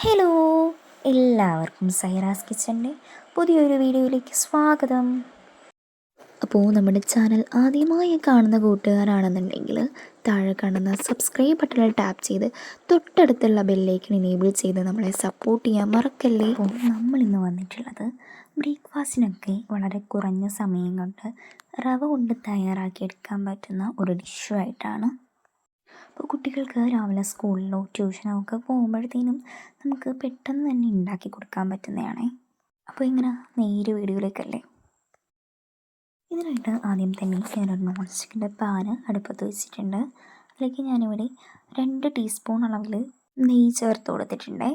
Hello, എല്ലാവർക്കും സൈറാസ് കിച്ചൻ്റെ പുതിയൊരു വീഡിയോയിലേക്ക് സ്വാഗതം. അപ്പോൾ നമ്മുടെ ചാനൽ ആദ്യമായി കാണുന്ന കൂട്ടുകാരാണെന്നുണ്ടെങ്കിൽ താഴെ കാണുന്ന സബ്സ്ക്രൈബ് ബട്ടണിൽ ടാപ്പ് ചെയ്ത് തൊട്ടടുത്തുള്ള ബെല്ലൈക്കൺ എനേബിൾ ചെയ്ത് നമ്മളെ സപ്പോർട്ട് ചെയ്യാൻ മറക്കല്ലേ. അപ്പോൾ നമ്മളിന്ന് വന്നിട്ടുള്ളത് ബ്രേക്ക്ഫാസ്റ്റിനൊക്കെ വളരെ കുറഞ്ഞ സമയം കൊണ്ട് റവ കൊണ്ട് തയ്യാറാക്കിയെടുക്കാൻ പറ്റുന്ന ഒരു ഡിഷുമായിട്ടാണ്. അപ്പോൾ കുട്ടികൾക്ക് രാവിലെ സ്കൂളിലോ ട്യൂഷനോ ഒക്കെ പോകുമ്പോഴത്തേനും നമുക്ക് പെട്ടെന്ന് തന്നെ ഉണ്ടാക്കി കൊടുക്കാൻ പറ്റുന്നതാണേ. അപ്പോൾ ഇങ്ങനെ നേരെ വീഡിയോയിലേക്കല്ലേ. ഇതിനായിട്ട് ആദ്യം തന്നെ ഞാനൊരു നോൺ സ്റ്റിക്കിൻ്റെ പാന് അടുപ്പത്ത് വെച്ചിട്ടുണ്ട്. അതിലേക്ക് ഞാനിവിടെ 2 ടീസ്പൂൺ അളവിൽ നെയ്യ് ചേർത്ത് കൊടുത്തിട്ടുണ്ടേ.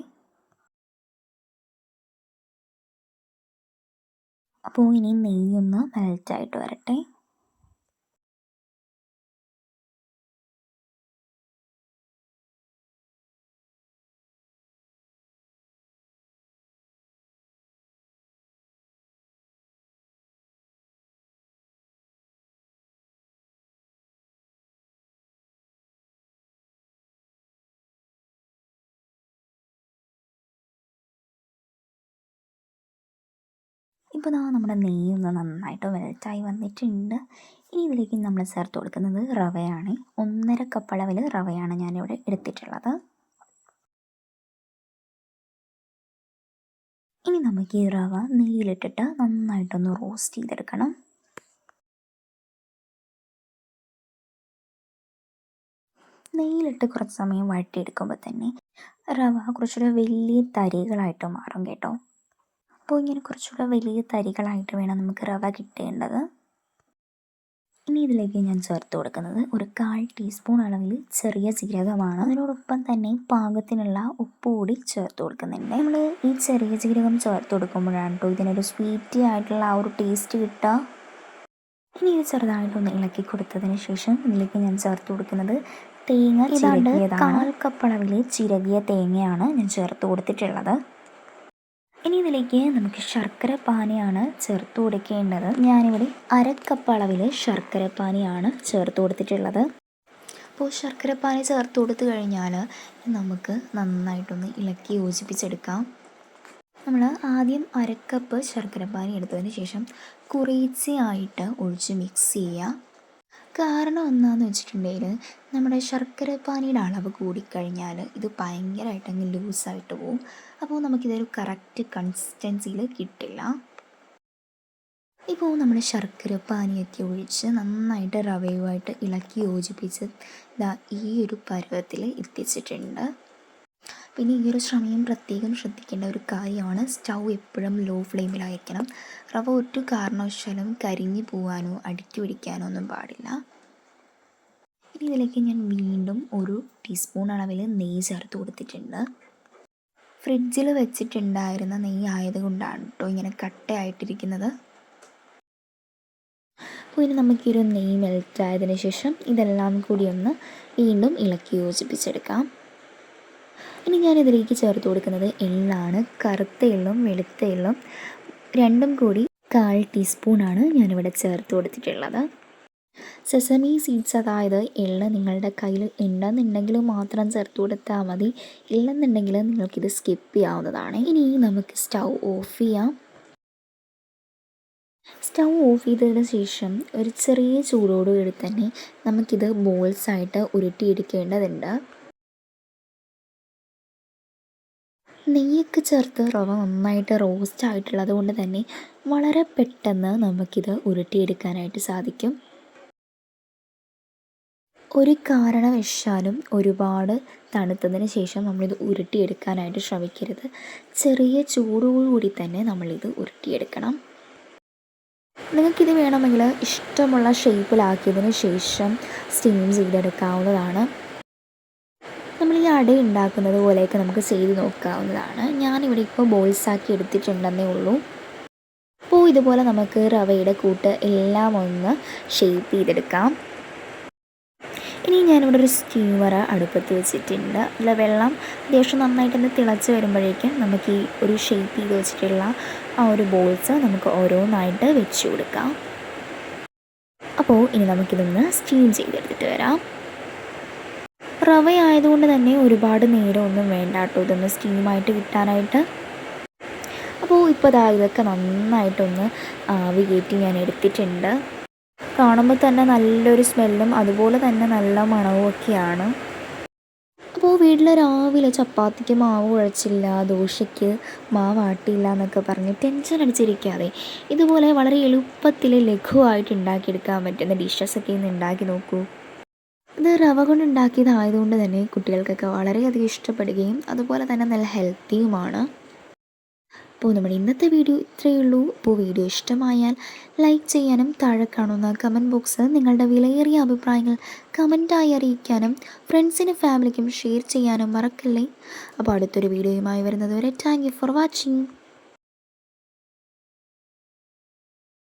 അപ്പോൾ ഇനി നെയ്യൊന്ന് മെൽറ്റായിട്ട് വരട്ടെ. ഇപ്പോൾ നമ്മുടെ നെയ്യൊന്ന് നന്നായിട്ട് മെൽറ്റായി വന്നിട്ടുണ്ട്. ഇനി ഇതിലേക്ക് നമ്മൾ ചേർത്ത് കൊടുക്കുന്നത് റവയാണ്. 1.5 കപ്പ് അളവിൽ റവയാണ് ഞാനിവിടെ എടുത്തിട്ടുള്ളത്. ഇനി നമുക്ക് ഈ റവ നെയ്യിലിട്ടിട്ട് നന്നായിട്ടൊന്ന് റോസ്റ്റ് ചെയ്തെടുക്കണം. നെയ്യിലിട്ട് കുറച്ച് സമയം വഴറ്റിയെടുക്കുമ്പോൾ തന്നെ റവ കുറച്ചുകൂടെ വലിയ തരികളായിട്ട് മാറും കേട്ടോ. അപ്പോൾ ഇങ്ങനെ കുറച്ചുകൂടെ വലിയ തരികളായിട്ട് വേണം നമുക്ക് റവ കിട്ടേണ്ടത്. ഇനി ഇതിലേക്ക് ഞാൻ ചേർത്ത് കൊടുക്കുന്നത് ഒരു 1/4 ടീസ്പൂൺ അളവിൽ ചെറിയ ജീരകമാണ്. അതിനോടൊപ്പം തന്നെ പാകത്തിനുള്ള ഉപ്പ് കൂടി ചേർത്ത് കൊടുക്കുന്നുണ്ട്. നമ്മൾ ഈ ചെറിയ ജീരകം ചേർത്ത് കൊടുക്കുമ്പോഴാണ് കേട്ടോ ഇതിനൊരു സ്വീറ്റി ആയിട്ടുള്ള ആ ഒരു ടേസ്റ്റ് കിട്ടുക. ഇനി ഇത് ചെറുതായിട്ടൊന്ന് ഇളക്കി കൊടുത്തതിന് ശേഷം ഇതിലേക്ക് ഞാൻ ചേർത്ത് കൊടുക്കുന്നത് തേങ്ങ ചിരകിയതാണ്. 1/4 കപ്പ് അളവിൽ ചിരകിയ തേങ്ങയാണ് ഞാൻ ചേർത്ത് കൊടുത്തിട്ടുള്ളത്. ഇനി ഇതിലേക്ക് നമുക്ക് ശർക്കര പാനിയാണ് ചേർത്ത് കൊടുക്കേണ്ടത്. ഞാനിവിടെ 1/2 കപ്പ് അളവിൽ ശർക്കര പാനിയാണ് ചേർത്ത് കൊടുത്തിട്ടുള്ളത്. അപ്പോൾ ശർക്കര പാനി ചേർത്ത് കൊടുത്തു കഴിഞ്ഞാൽ നമുക്ക് നന്നായിട്ടൊന്ന് ഇളക്കി യോജിപ്പിച്ചെടുക്കാം. നമ്മൾ ആദ്യം 1/2 കപ്പ് ശർക്കര പാനി എടുത്തതിന് ശേഷം കുറേശ്ശെയായിട്ട് ഒഴിച്ച് മിക്സ് ചെയ്യുക. കാരണം എന്താണെന്ന് വെച്ചിട്ടുണ്ടെങ്കിൽ നമ്മുടെ ശർക്കര പാനിയുടെ അളവ് കൂടിക്കഴിഞ്ഞാൽ ഇത് ഭയങ്കരമായിട്ട് അങ്ങ് ലൂസായിട്ട് പോകും. അപ്പോൾ നമുക്കിതൊരു കറക്റ്റ് കൺസിസ്റ്റൻസിയിൽ കിട്ടില്ല. ഇപ്പോൾ നമ്മുടെ ശർക്കര പാനിയൊക്കെ ഒഴിച്ച് നന്നായിട്ട് റവയുമായിട്ട് ഇളക്കി യോജിപ്പിച്ച് ഈ ഒരു പരുവത്തിൽ എത്തിച്ചിട്ടുണ്ട്. പിന്നെ ഈ ഒരു സമയം പ്രത്യേകം ശ്രദ്ധിക്കേണ്ട ഒരു കാര്യമാണ്, സ്റ്റൗ എപ്പോഴും ലോ ഫ്ലെയിമിലായിരിക്കണം. റവ ഒരു കാരണവശാലും കരിഞ്ഞു പോകാനോ അടുക്കി പിടിക്കാനോ ഒന്നും പാടില്ല. ഇനി ഇതിലേക്ക് ഞാൻ വീണ്ടും 1 ടീസ്പൂൺ അളവിൽ നെയ്യ് ചേർത്ത് കൊടുത്തിട്ടുണ്ട്. ഫ്രിഡ്ജിൽ വെച്ചിട്ടുണ്ടായിരുന്ന നെയ്യ് ആയതുകൊണ്ടാണ് കേട്ടോ ഇങ്ങനെ കട്ടയായിട്ടിരിക്കുന്നത്. അപ്പോൾ ഇനി നമുക്കൊരു നെയ്യ് മെൽറ്റായതിനു ശേഷം ഇതെല്ലാം കൂടി ഒന്ന് വീണ്ടും ഇളക്കി യോജിപ്പിച്ചെടുക്കാം. ഇനി ഞാനിതിലേക്ക് ചേർത്ത് കൊടുക്കുന്നത് എള്ളാണ്. കറുത്ത എള്ളും വെളുത്ത എള്ളും രണ്ടും കൂടി 1/4 ടീസ്പൂണാണ് ഞാനിവിടെ ചേർത്ത് കൊടുത്തിട്ടുള്ളത്. സെസമി സീഡ്സ്, അതായത് എള്ള് നിങ്ങളുടെ കയ്യിൽ ഉണ്ടെന്നുണ്ടെങ്കിൽ മാത്രം ചേർത്ത് കൊടുത്താൽ മതി. ഇല്ലെന്നുണ്ടെങ്കിൽ നിങ്ങൾക്കിത് സ്കിപ്പ് ചെയ്യാവുന്നതാണ്. ഇനി നമുക്ക് സ്റ്റൗ ഓഫ് ചെയ്യാം. സ്റ്റൗ ഓഫ് ചെയ്തതിന് ശേഷം ഒരു ചെറിയ ചൂടോടുകൂടി തന്നെ നമുക്കിത് ബോൾസായിട്ട് ഉരുട്ടിയെടുക്കേണ്ടതുണ്ട്. നെയ്യൊക്കെ ചേർത്ത് റവ നന്നായിട്ട് റോസ്റ്റ് ആയിട്ടുള്ളത് കൊണ്ട് തന്നെ വളരെ പെട്ടെന്ന് നമുക്കിത് ഉരുട്ടിയെടുക്കാനായിട്ട് സാധിക്കും. ഒരു കാരണവശാലും ഒരുപാട് തണുത്തതിന് ശേഷം നമ്മളിത് ഉരുട്ടിയെടുക്കാനായിട്ട് ശ്രമിക്കരുത്. ചെറിയ ചൂടോടുകൂടി തന്നെ നമ്മളിത് ഉരുട്ടിയെടുക്കണം. നിങ്ങൾക്കിത് വേണമെങ്കിൽ ഇഷ്ടമുള്ള ഷേപ്പിലാക്കിയതിന് ശേഷം സ്റ്റീം ചെയ്തെടുക്കാവുന്നതാണ്. നമ്മൾ ഈ അട ഉണ്ടാക്കുന്നത് പോലെയൊക്കെ നമുക്ക് ചെയ്ത് നോക്കാവുന്നതാണ്. ഞാനിവിടെ ഇപ്പോൾ ബോൾസാക്കി എടുത്തിട്ടുണ്ടെന്നേ ഉള്ളൂ. അപ്പോൾ ഇതുപോലെ നമുക്ക് റവയുടെ കൂട്ട് എല്ലാം ഒന്ന് ഷേപ്പ് ചെയ്തെടുക്കാം. ഇനി ഞാനിവിടെ ഒരു സ്റ്റീമർ അടുപ്പത്ത് വെച്ചിട്ടുണ്ട്. അതിൽ വെള്ളം അത്യാവശ്യം നന്നായിട്ടൊന്ന് തിളച്ച് വരുമ്പോഴേക്കും നമുക്ക് ഈ ഒരു ഷേപ്പ് ചെയ്ത് വെച്ചിട്ടുള്ള ആ ഒരു ബോൾസ് നമുക്ക് ഓരോന്നായിട്ട് വെച്ച് കൊടുക്കാം. അപ്പോൾ ഇനി നമുക്കിതൊന്ന് സ്റ്റീം ചെയ്തെടുത്തിട്ട് വരാം. റവ ആയതുകൊണ്ട് തന്നെ ഒരുപാട് നേരമൊന്നും വേണ്ട കേട്ടോ ഇതൊന്ന് സ്റ്റീമായിട്ട് കിട്ടാനായിട്ട്. അപ്പോൾ ഇപ്പോൾ ഇതൊക്കെ നന്നായിട്ടൊന്ന് ആവി കയറ്റി ഞാൻ എടുത്തിട്ടുണ്ട്. കാണുമ്പോൾ തന്നെ നല്ലൊരു സ്മെല്ലും അതുപോലെ തന്നെ നല്ല മണവും ഒക്കെയാണ്. അപ്പോൾ വീട്ടിൽ രാവിലെ ചപ്പാത്തിക്ക് മാവ് കുഴച്ചില്ല, ദോശയ്ക്ക് മാവ് ആട്ടിയില്ല എന്നൊക്കെ പറഞ്ഞ് ടെൻഷൻ അടിച്ചിരിക്കാതെ ഇതുപോലെ വളരെ എളുപ്പത്തിൽ ലഘുവായിട്ട് ഉണ്ടാക്കിയെടുക്കാൻ പറ്റുന്ന ഡിഷസൊക്കെ ഇന്ന് ഉണ്ടാക്കി നോക്കൂ. ഇത് റവ കൊണ്ട് ഉണ്ടാക്കിയതായതുകൊണ്ട് തന്നെ കുട്ടികൾക്കൊക്കെ വളരെയധികം ഇഷ്ടപ്പെടുകയും അതുപോലെ തന്നെ നല്ല ഹെൽത്തിയുമാണ്. അപ്പോൾ നമ്മുടെ ഇന്നത്തെ വീഡിയോ ഇത്രയേ ഉള്ളൂ. അപ്പോൾ വീഡിയോ ഇഷ്ടമായാൽ ലൈക്ക് ചെയ്യാനും താഴെ കാണുന്ന കമൻറ്റ് ബോക്സിൽ നിങ്ങളുടെ വിലയേറിയ അഭിപ്രായങ്ങൾ കമൻറ്റായി അറിയിക്കാനും ഫ്രണ്ട്സിനും ഫാമിലിക്കും ഷെയർ ചെയ്യാനും മറക്കല്ലേ. അപ്പോൾ അടുത്തൊരു വീഡിയോയുമായി വരുന്നത് വരെ താങ്ക് യു ഫോർ വാച്ചിങ്.